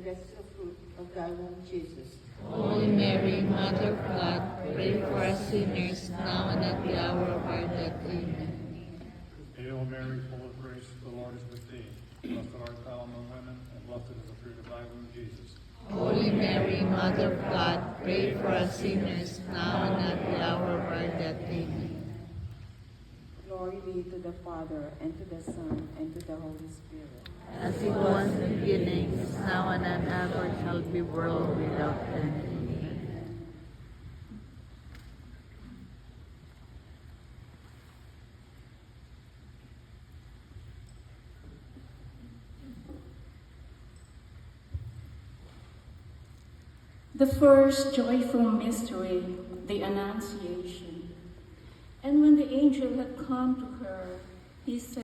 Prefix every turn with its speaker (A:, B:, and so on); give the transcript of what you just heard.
A: blessed is the fruit of thy womb, Jesus.
B: Holy Mary, Mother of God, pray for us sinners, now and at the hour of our death. Amen.
C: Hail Mary, full of grace, the Lord is with thee. Blessed art thou among women, and blessed is the fruit of thy womb, Jesus.
B: Holy Mary, Mother of God, pray for us sinners, now and at the hour of our death. Amen.
A: Glory be to the Father, and to the Son, and to the Holy Spirit.
B: As it was in the beginning, is now and ever shall be, world without end. Amen.
D: The first joyful mystery, the Annunciation. And when the angel had come to her, he said,